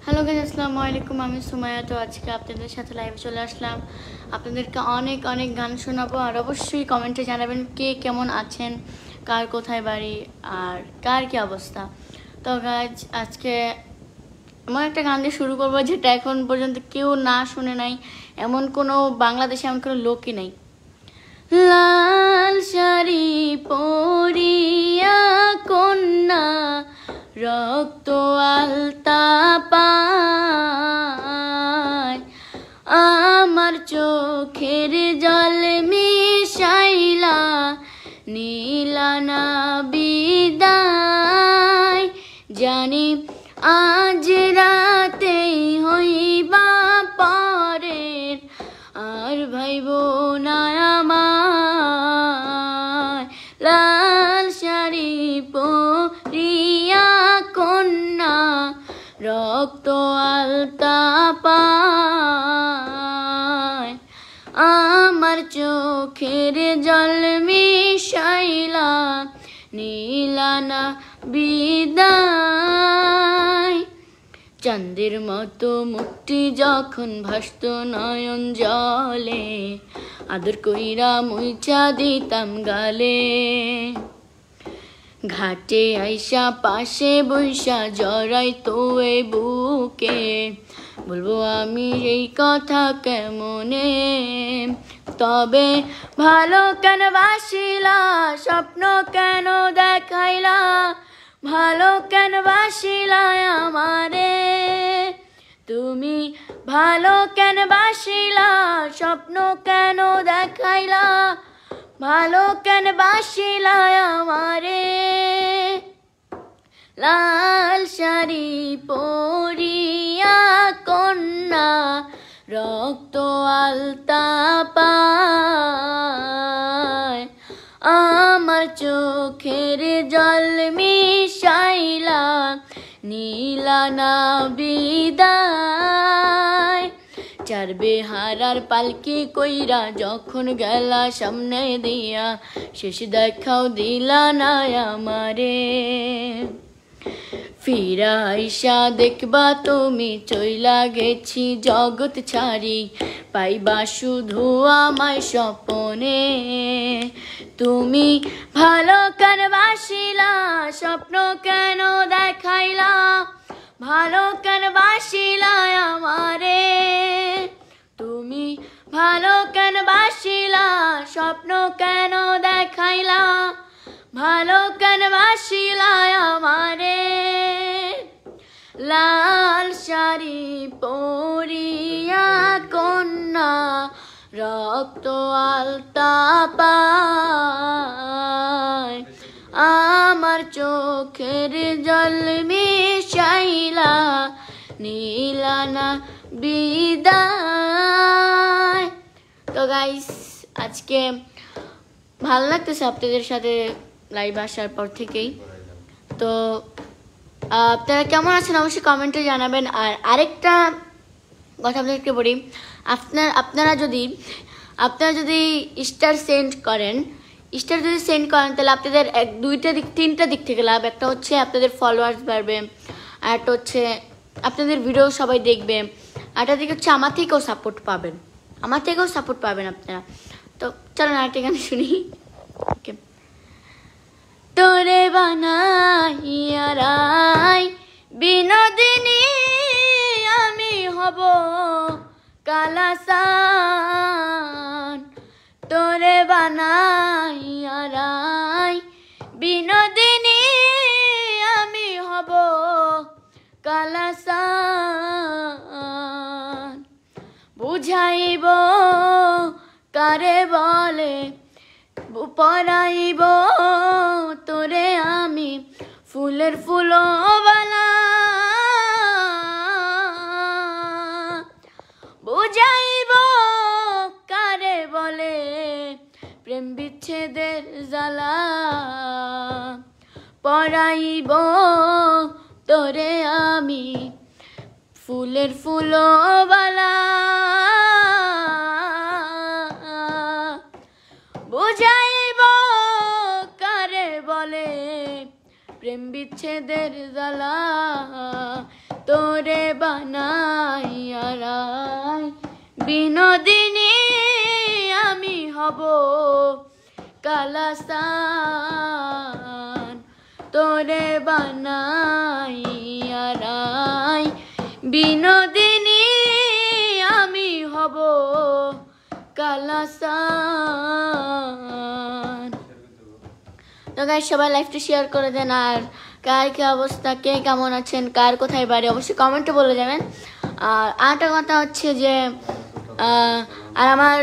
Hello guys, আসসালামু আলাইকুম। আমি সুমাইয়া। তো আজকে আপনাদের সাথে লাইভে চলে আসলাম। আপনাদেরকে অনেক অনেক গান শোনাবো, আর অবশ্যই কমেন্টে জানাবেন কে কেমন আছেন, কার কোথায় বাড়ি, আর কার কি অবস্থা। তো গাইজ, আজকে এমন একটা গান দিয়ে শুরু করবো যেটা এখন পর্যন্ত কেউ না শুনে নাই, এমন কোনো বাংলাদেশে এমন কোনো লোকই নাই। লাল শাড়ি পরিয়া কন্যা রক্ত আলতা পায়, আমার চোখের জল মিশাইলা নীলা না বিদায়। জানি আজ রাতেই হইবা পরের, আর ভাইব না আমায়। লাল শাড়ি পরিয়া কন্যা রক্ত আলতা পায়, আমার চোখের জল মিশাইলা নীলা না বিদায়। চাঁদের মতো মুক্তি যখন ভাসত নয়ন জলে, আদর কইরা মুইচা দিতাম গালে। ঘাটে আইসা পাশে বৈশা জড়াই তোয়ে বুকে, বলবো আমি এই কথা কেমনে। তবে ভালো কেন বাসিলা, স্বপ্ন কেন দেখাইলা, ভালো কেন বাসিলা আমারে। তুমি ভালো কেন বাসিলা, স্বপ্ন কেন দেখাইলা, ভালো কেন বাসিলা আমারে। লাল শাড়ি পরিয়া কন্যা রক্ত আলতা পায়, আমার চোখের জল মিশাইলা নীলা না বিদায়। চার বেহারার পালকি কইরা যখন গেলা সামনে দিয়া, শেষ দেখাও দিলা না আমারে। ফিরা আইসা দেখবা তুমি চইলা গেছি জগৎ ছাড়ি, পাইবা শুধু আমায় স্বপনে। তুমি ভালো কেন বাসিলা, স্বপ্ন কেন দেখাইলা, ভালো কেন বাসিলা আমারে। তুমি ভালো কেন বাসিলা, স্বপ্ন কেন দেখাইলা, ভালো কেন বাসিলা আমারে। লাল শাড়ি পরিয়া কন্যা রক্ত আলতা পায়, আমার চোখের জল মিশাইলা নীলা না বিদায়। তো গাইস, আজকে ভালো লাগতেছে আপনাদের সাথে লাইভ আসার পর থেকেই। তো আপনারা কেমন আছেন অবশ্যই কমেন্টে জানাবেন। আর আরেকটা কথা আপনাদেরকে বলি, আপনারা যদি স্টার সেন্ড করেন, তাহলে আপনাদের তিনটা দিক থেকে লাভ। একটা হচ্ছে আপনাদের ফলোয়ার্স বাড়বে, আর একটা হচ্ছে আপনাদের ভিডিও সবাই দেখবে, আর একটা দিক হচ্ছে আমার থেকেও সাপোর্ট পাবেন আপনারা। তো চলো না একটা গান শুনি। ওকে। তোরে বানাইয়া রাই বিনোদিনী আমি হব কালাসান, তোরে বানাইয়া রাই বিনোদিনী আমি হব কালাসান। বুঝাইব কারে বলে, পরাইব তোরে আমি ফুলের ফুলবালা। বুঝাইব কারে বলে প্রেম বিচ্ছেদের জ্বালা, পরাইব তোরে আমি ফুলের ফুলবালা। বুঝাইব কারে বলে প্রেম বিচ্ছেদের জ্বালা। তোরে বানাইয়া রাই বিনোদিনী আমি হব কালাস্তান তোরে বানাইয়া রাই বিনোদিনী আমি হব কালাস্তান। তো গাইস সবাই লাইভটা শেয়ার করে দেন, আর কার কি অবস্থা, কে কেমন আছেন, কার কোথায় বাড়ি অবশ্যই কমেন্টে বলে যাবেন। আর আরেকটা কথা হচ্ছে যে আর আমার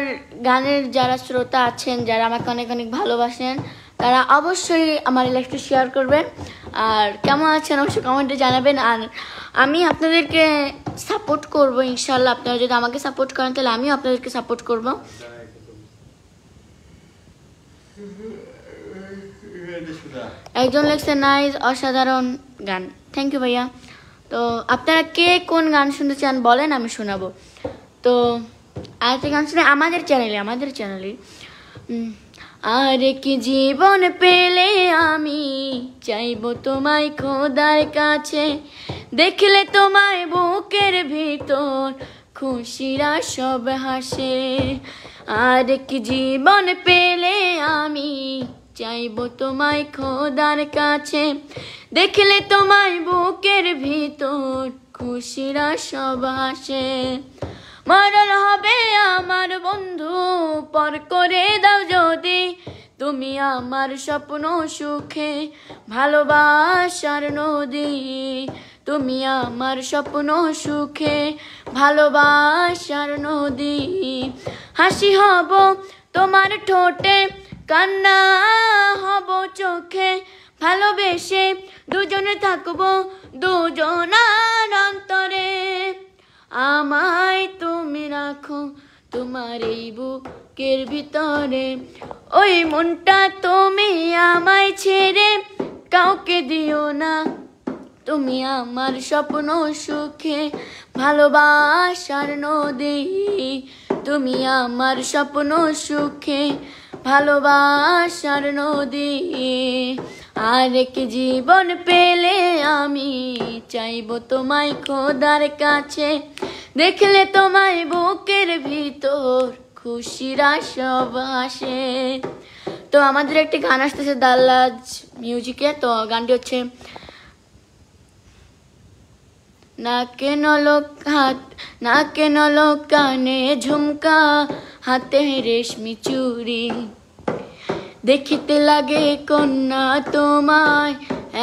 গানের যারা শ্রোতা আছেন, যারা আমাকে অনেক অনেক ভালোবাসেন, তারা অবশ্যই আমার লাইভটা শেয়ার করবেন। আর কেমন আছেন অবশ্যই কমেন্টে জানাবেন। আর আমি আপনাদেরকে সাপোর্ট করব ইনশাল্লাহ। আপনারা যদি আমাকে সাপোর্ট করেন তাহলে আমিও আপনাদেরকে সাপোর্ট করব। একজন লেখছে নাইস, অসাধারণ গান। থ্যাংক ইউ ভাইয়া। তো আপনারা কে কোন গান শুনতে চান বলেন, আমি শোনাবো। তো আরেকটা গান শুনে আমাদের চ্যানেলে আর কি জীবন পেলে আমি চাইবো তোমায় খোদার কাছে, দেখলে তোমায় বুকের ভিতর খুশিরা সব হাসে। আর কি জীবন পেলে আমি চাইবো তোমায় খোদার কাছে, দেখলে তোমায় বুকের ভিতর খুশিরা সব হাসে। মরণ হবে আমার বন্ধু পর করে দাও যদি, তুমি আমার স্বপ্ন সুখে ভালোবাসার নদী, তুমি আমার স্বপ্ন সুখে ভালোবাসার নদী। হাসি হব তোমার ঠোঁটে, কান্না হব চোখে, ভালোবেসে দুজনে থাকবো দুজনার অন্তরে। আমায় তুমি রাখো তোমার এই বুকের ভিতরে, ওই মনটা তুমি আমায় ছেড়ে কাউকে দিও না, তুমি আমার স্বপ্ন সুখে ভালোবাসার নদী, তুমি আমার স্বপ্ন সুখে ভালোবাসার নদী। আর এক জীবন পেলে আমি চাইবো তোমায় খোদার কাছে, দেখলে তোমায় বুকের ভিতর খুশিরা সব হাসে। তো আমাদের একটি গান আসতেছে দাল্লাজ মিউজিকে। তো গানটি হচ্ছে নাকে নলক কানে ঝুমকা, হাতে রেশমি চুড়ি, দেখিতে লাগে কন্যা তোমায়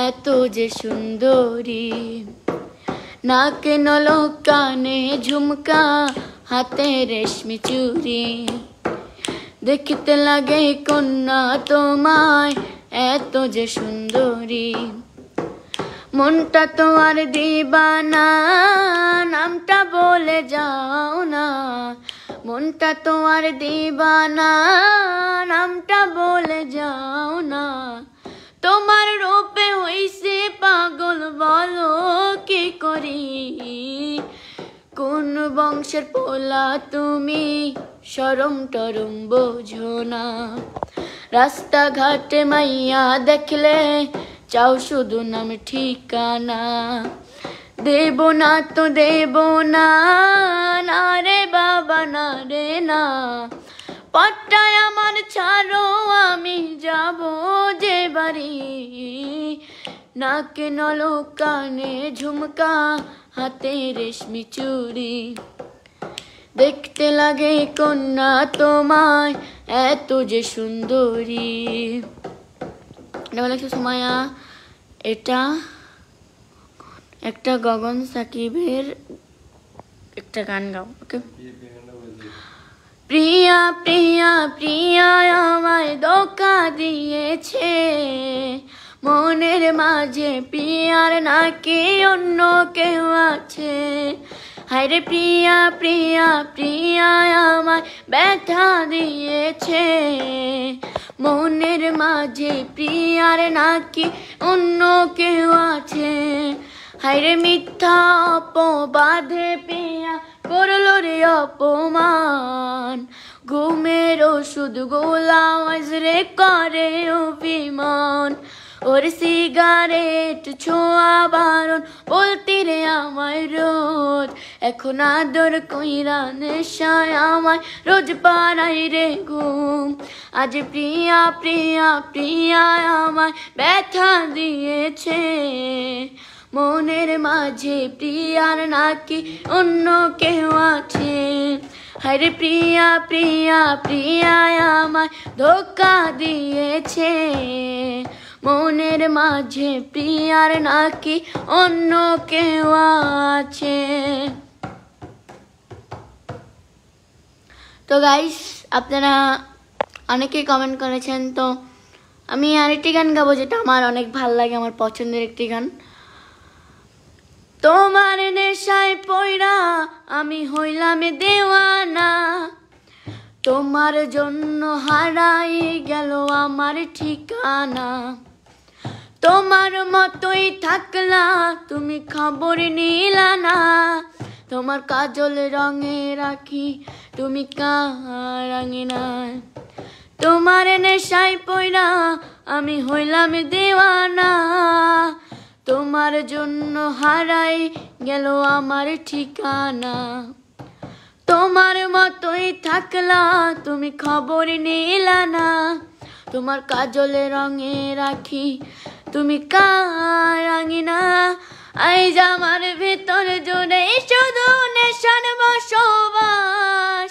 এত যে সুন্দরী। নাকে নলক কানে ঝুমকা, হাতে রেশমি চুড়ি, দেখিতে লাগে কন্যা তোমায় এত যে সুন্দরী। মনটা তোমার দিবানা, নামটা বলে যাও না, মনটা তোমার দিবানা, নামটা বলে যাও না। তোমার রূপে হইছে পাগল, বলো কি করি, কোন বংশের পোলা তুমি শরম টরম বোঝো না। রাস্তাঘাটে মাইয়া দেখলে চাও শুধু নাম ঠিকানা, দেব না তো দেব না, না রে বাবা না রে না। পট্টায় আমার ছাড়ো আমি যাব যে বাড়ি, নাকে নলক কানে ঝুমকা, হাতে রেশমি চুড়ি, দেখতে লাগে কন্যা তোমায় এত যে সুন্দরী। সুমাইয়া, এটা একটা গগন সাকিবের একটা গান গাও। ওকে। প্রিয়া প্রিয়া প্রিয়া আমায় ধোঁকা দিয়েছে, মনের মাঝে প্রিয়ার নাকি অন্য কেউ আছে। হায়রে প্রিয়া প্রিয়া প্রিয়া আমায় ব্যথা দিয়েছে, মনের মাঝে প্রিয়ার নাকি অন্য কেউ আছে। হায়রে মিথ্যা অপবাদে প্রিয়া করলো রে অপমান, ঘুমের ওষুধ গোলাম রে করে অভিমান, ওর সিগারেট ছোঁয়া বারণ বলতি রে আমায় রোজ এখন আদর কইরা নেশায় আমায় রোজ পাড়াই রে ঘুম আজ প্রিয়া প্রিয়া প্রিয়া আমায় ব্যথা দিয়েছে মনের মাঝে প্রিয়ার নাকি অন্য কেউ আছে হায়রে প্রিয়া প্রিয়া প্রিয়া আমায় ধোঁকা দিয়েছে মনের মাঝে প্রিয়ার নাকি অন্য কেউ আছে। তো গাইস আপনারা অনেকেই কমেন্ট করেছেন, তো আমি আরেকটি গান গাবো যেটা আমার অনেক ভালো লাগে, আমার পছন্দের একটি গান। তোমার নেশায় পয়রা আমি হইলাম দেওয়ানা তোমার জন্য হারাই গেল আমার ঠিকানা তোমার মতোই থাকলা তুমি খবর নিলা না তোমার কাজল রঙে রাখি তুমি রঙে না তোমার নেশায় পয়রা আমি হইলাম দেওয়ানা তোমার জন্য হারাই গেল আমার ঠিকানা তোমার মতোই থাকলা তুমি খবর নিলা না তোমার কাজল রঙে রাখি তুমি রাঙিনা আইজ আমার ভেতর জোরে শুধু নেশার বসবাস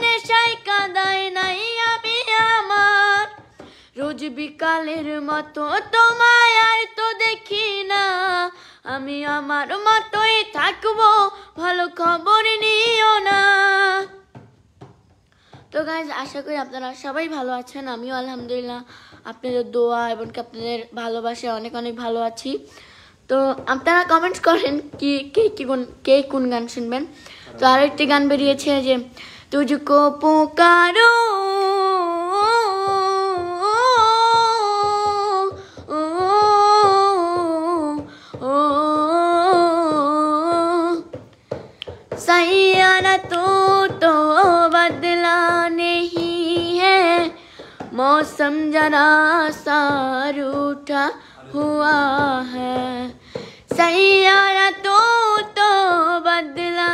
নেশায় কাদায় নাই আমি আমার রোজ বিকালের মতো তোমায় আর তো দেখি না আমি আমার মতোই থাকবো ভালো খবর নিও না। তো গাইজ আশা করি আপনারা সবাই ভালো আছেন, আমিও আলহামদুলিল্লাহ আপনাদের দোয়া এবং আপনাদের ভালোবাসায় অনেক অনেক ভালো আছি। তো আপনারা কমেন্টস করেন কে কোন গান শুনবেন। তো আরো একটি গান বেরিয়েছে যে তুঝকো পুকারো सैयारा तो बदला नहीं है मौसम जरा सा रूठा हुआ है सैयारा तो बदला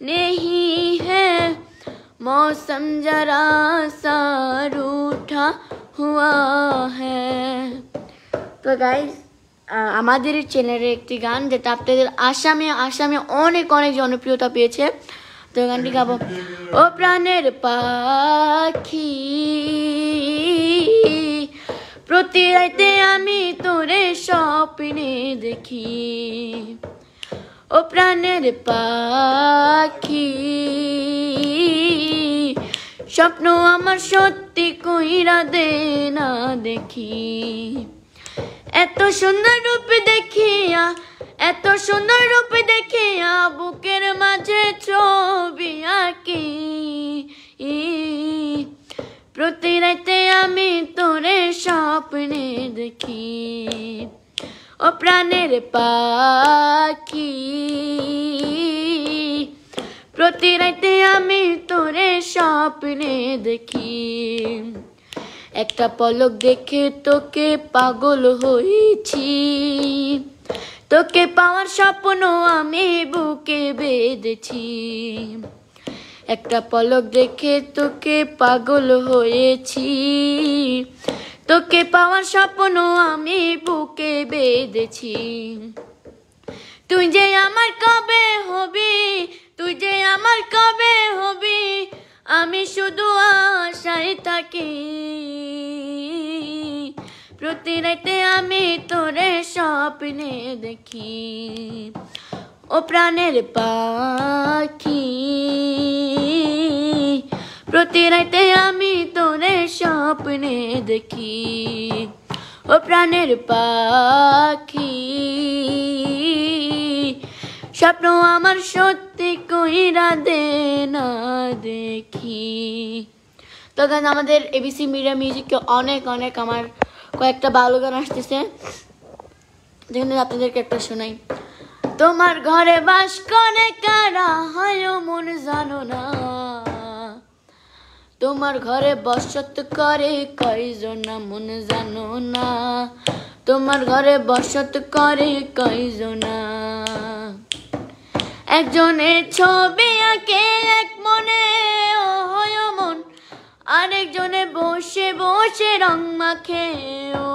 नहीं है मौसम जरा सा रूठा हुआ है। तो गाइस আমাদের চ্যানেলের একটি গান যেটা আপনাদের আসামে অনেক অনেক জনপ্রিয়তা পেয়েছে, তো গানটি গাবো। ও প্রাণের পাখি প্রতি রাতে আমি তোরে স্বপ্নে দেখি ও প্রাণের পাখি স্বপ্ন আমার সত্যি কইরা দে না দেখি এত সুন্দর রূপ দেখিয়া বুকের মাঝে ছবি আঁকি প্রতি রাতে আমি তোরে স্বপ্নে দেখি ও প্রাণের পাখি প্রতি রাতে আমি তোরে স্বপ্নে দেখি একটা পলক দেখে তোকে পাগল হয়েছি তোকে পাওয়ার স্বপ্ন আমি বুকে বেঁধেছি একটা পলক দেখে তোকে পাগল হয়েছি তোকে পাওয়ার স্বপ্ন আমি বুকে বেঁধেছি তুই যে আমার কবে হবি আমি শুধু আশায় থাকি প্রতি রাতে আমি তোরে স্বপ্নে দেখি ও প্রাণের পাখি প্রতি রাতে আমি তোরে স্বপ্নে দেখি ও প্রাণের পাখি স্বপ্ন আমার সত্যি কইরা দে না দেখি। তো গান আমাদের এবিসি মিডিয়া মিউজিকে অনেক অনেক আমার কয়েকটা ভালো গান আসতেছে, যেখানে আপনাদেরকে একটা শোনাই। তোমার ঘরে বাস করে কারা হয় মন জানো না তোমার ঘরে বসত করে কয়জনা মন জানো না তোমার ঘরে বসত করে কয়জনা একজনের ছবি আঁকে এক মনে ও হয় মন আরেকজনে বসে বসে রং মাখে ও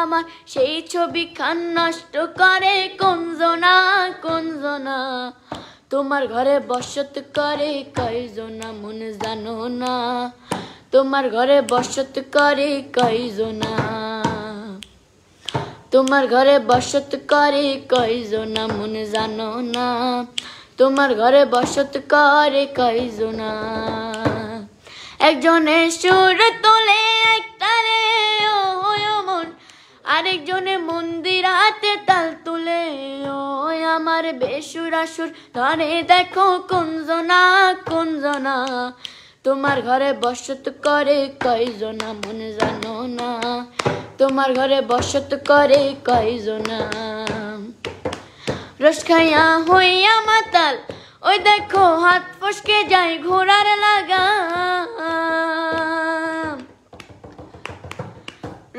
আমার সেই ছবি খান নষ্ট করে কোনজনা কোনজনা তোমার ঘরে বসত করে কয়জনা মন জানো না তোমার ঘরে বসত করে কয়জনা তোমার ঘরে বসত করে কয়জনা মন জানো না তোমার ঘরে বসত করে কয়জনা একজনের সুর তোলে একটারে ও মন আরেকজনে মন্দিরাতে তাল তুলে ও আমার বেসুরাসুর ধরে দেখো কোনজনা কোনজনা তোমার ঘরে বসত করে কয়জনা মন জানো না তোমার ঘরে বসত করে কয়জনা রস খাইয়া হইয়া মাতাল ওই দেখো হাত ফসকে যায় ঘোড়ার লাগাম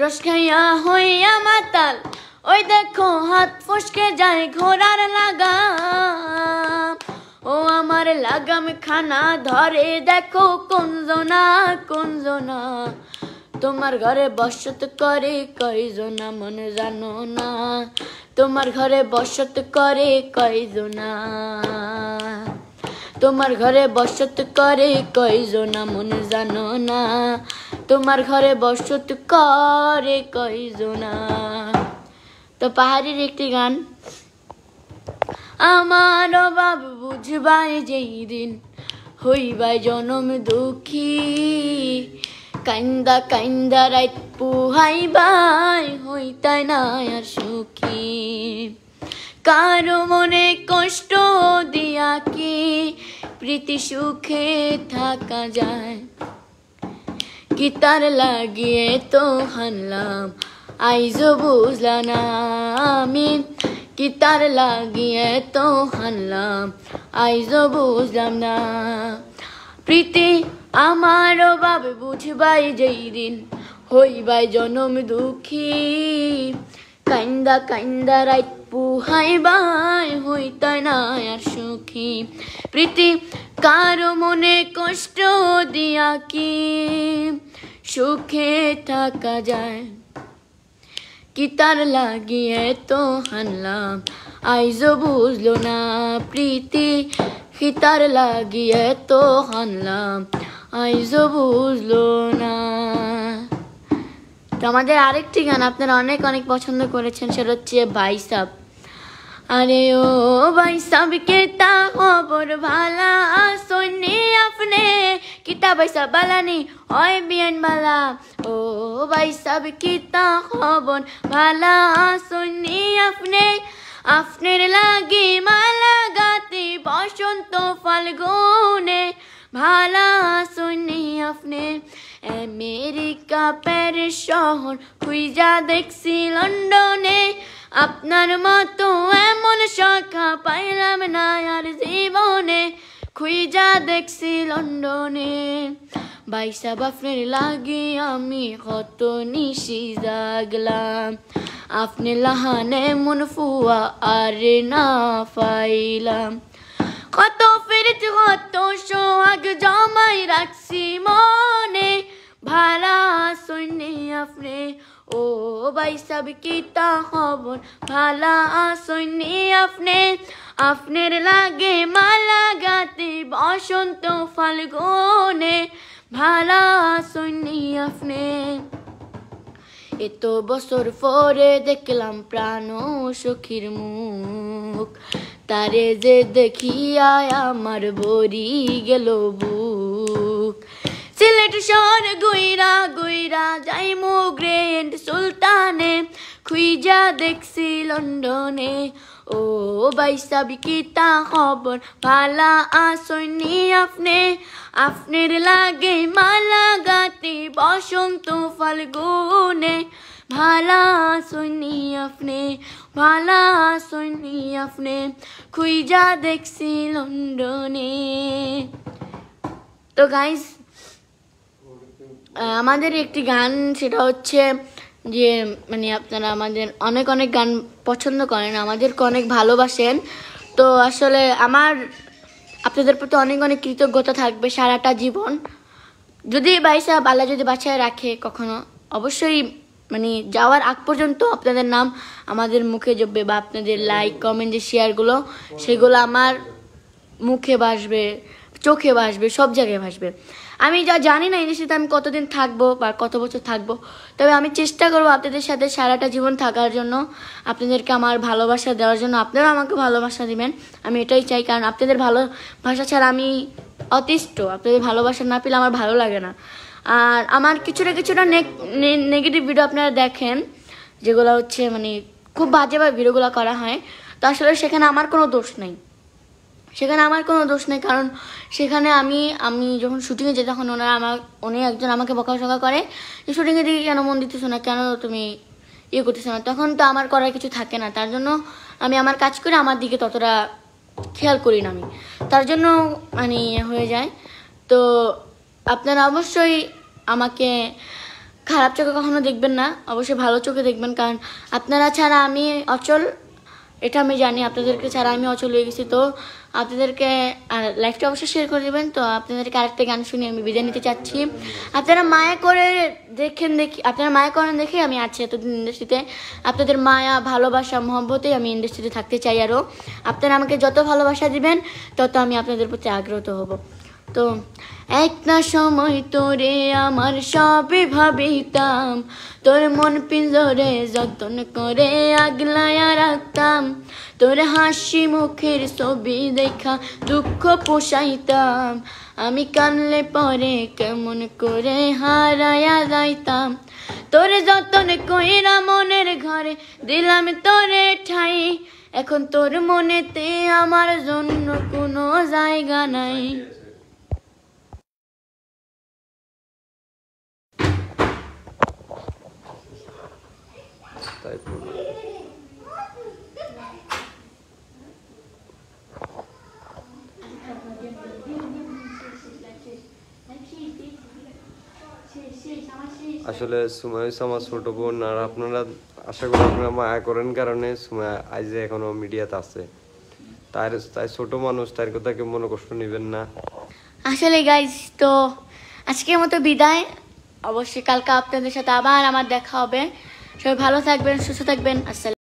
রস খাইয়া হইয়া মাতাল ওই দেখো হাত ফসকে যায় ঘোড়ার লাগাম ও আমার লাগাম খানা ধরে দেখো কোনজনা কোনজনা তোমার ঘরে বসত করে কয়জনা মন জানো না তোমার ঘরে বসত করে কয়জনা তোমার ঘরে বসত করে কয়জনা মন জানো না তোমার ঘরে বসত করে কয়জনা তো পাহাড়ির একটি গান আমার বাবু বুঝবাই যেই দিন হইবাই জনম দুঃখী কাইন্দা কাইন্দা রাইত পুহাইবাই হইতাই না আর সুখী কারো মনে কষ্ট দিয়া কি প্রীতি সুখে থাকা যায় কি তার লাগিয়ে তো হানলাম আইজো বুঝলাম না আমি কি তার লাগিয়ে তো হানলাম আইজো বুঝলাম না প্রীতি আমারও বাবে বুঝবাই যেই দিন হইবাই জনম দুঃখী কাইন্দা কাইন্দা রাইত পুহাইবাই হইতাই না আর সুখী প্রীতি কারো মনে কষ্ট দিয়া কি সুখে থাকা যায় কি তার লাগিয়ে তো হানলাম আইজো বুঝলো না প্রীতি কি তার লাগিয়ে তো হানলাম আইজো বুঝলো না তো আমাদের আরেকটি গান আপনারা অনেক অনেক পছন্দ করেছেন সেটা হচ্ছে ভাই সাব अरे ओ भाई साहब किता खबर भाला सुननी अपने किता भाई साहब बाला नहीं ओए बियन बाला ओ भाई साहब किता खबर भाला सुननी अपने अपने लागी माला गाती बसंत फाल्गुने भाला सुननी अपने अमेरिका पेरिस शहर खुइजा देखছি লন্ডনে আপনার মতো এমন শাখা পাইলাম না আর জীবনে খুঁজা দেখছি লন্ডনে বাইসা বাফনের লাগি আমি কত নিশি জাগলাম আপনি লাহানে মন ফুয়া আর না পাইলাম কত ফিরত কত সোহাগ জমাই রাখছি মনে ভালা শুনে আপনি ও ভাই সাব কিতা খবর ভালা শুনে আপনি আপনার লাগে মালা গাতে বসন্ত ফাল্গুনে ভালা শুনে আপনি এত বছর পরে দেখলাম প্রাণ সখীর মুখ তারে যে দেখিয়া আমার ভরি গেল বুক সিলেট শহর গুইরা গুইরা যাই গ্রেন্ড সুলতানে খুইজা দেখছি লন্ডনে ও ভাই সাব কিতা খবর ভালা আসনি আপনি আপনার লাগে মালা গাতে বসন্ত ফাল্গুনে ভালা শুনি আপনি ভালা শুনি আপনি খুইজা দেখছি লন্ডনে। তো গাইস আমাদের একটি গান, সেটা হচ্ছে যে মানে আপনারা আমাদের অনেক অনেক গান পছন্দ করেন, আমাদেরকে অনেক ভালোবাসেন। তো আসলে আমার আপনাদের প্রতি অনেক অনেক কৃতজ্ঞতা থাকবে সারাটা জীবন। যদি বাইসা আল্লাহ যদি বাঁচায় রাখে কখনো, অবশ্যই মানে যাওয়ার আগ পর্যন্ত আপনাদের নাম আমাদের মুখে জপবে, বা আপনাদের লাইক কমেন্ট যে শেয়ারগুলো সেগুলো আমার মুখে ভাসবে, চোখে ভাসবে, সব জায়গায় ভাসবে। আমি যা জানি না ইন্ডাস্ট্রিতে আমি কতদিন থাকবো বা কত বছর থাকবো, তবে আমি চেষ্টা করবো আপনাদের সাথে সারাটা জীবন থাকার জন্য, আপনাদেরকে আমার ভালোবাসা দেওয়ার জন্য। আপনারা আমাকে ভালোবাসা দিবেন, আমি এটাই চাই, কারণ আপনাদের ভালোবাসা ছাড়া আমি অতিষ্ঠ। আপনাদের ভালোবাসা না পেলে আমার ভালো লাগে না। আর আমার কিছুটা নেগেটিভ ভিডিও আপনারা দেখেন, যেগুলো হচ্ছে মানে খুব বাজেভাবে ভিডিওগুলো করা হয়, তো আসলে সেখানে আমার কোনো দোষ নেই, কারণ সেখানে আমি যখন শুটিংয়ে যাই তখন উনি একজন আমাকে বকাঝকা করে যে শুটিংয়ের দিকে কেন মন দিতেছো না, কেন তুমি ইয়ে করতেছো না। তখন তো আমার করার কিছু থাকে না, তার জন্য আমি আমার কাজ করে আমার দিকে ততটা খেয়াল করি না আমি, তার জন্য মানে হয়ে যায়। তো আপনারা অবশ্যই আমাকে খারাপ চোখে কখনো দেখবেন না, অবশ্যই ভালো চোখে দেখবেন, কারণ আপনারা ছাড়া আমি অচল, এটা আমি জানি। আপনাদেরকে ছাড়া আমি অচল হয়ে গেছি। তো আপনাদেরকে আর লাইফটা অবশ্যই শেয়ার করে দেবেন। তো আপনাদেরকে আরেকটা গান শুনে আমি বিদায় নিতে চাচ্ছি। আপনারা মায়া করেন দেখে আমি আছি এতদিন ইন্ডাস্ট্রিতে। আপনাদের মায়া, ভালোবাসা, মহব্বতেই আমি ইন্ডাস্ট্রিতে থাকতে চাই আরও। আপনারা আমাকে যত ভালোবাসা দিবেন তত আমি আপনাদের প্রতি আগ্রহী হব। তো একটা সময় তোরে আমার সবে ভাবিতাম, তোর মন পিঞ্জরে যতন করে আগলায়া রাখতাম, তোর হাসি মুখের ছবি দেখা দুঃখ পোষাইতাম, আমি কানলে পরে কেমন করে হারায়া যাইতাম, তোর যতন কইরা মনের ঘরে দিলাম তোরে ঠাই, এখন তোর মনেতে আমার জন্য কোনো জায়গা নাই। আসলে সুমাইয়া হচ্ছে আমার ছোট বোন, আর আপনারা আশা করি আপনারা মায়া করেন কারণে সুমাইয়া আজ এখনো মিডিয়াতে আছে। তাই ছোট মানুষ, তার কথা কেউ মনে কষ্ট নেবেন না। আসলে গাইজ, তো আজকের মতো বিদায়। অবশ্যই কালকে আপনাদের সাথে আবার আমার দেখা হবে। সবাই ভালো থাকবেন, সুস্থ থাকবেন। আসসালাম।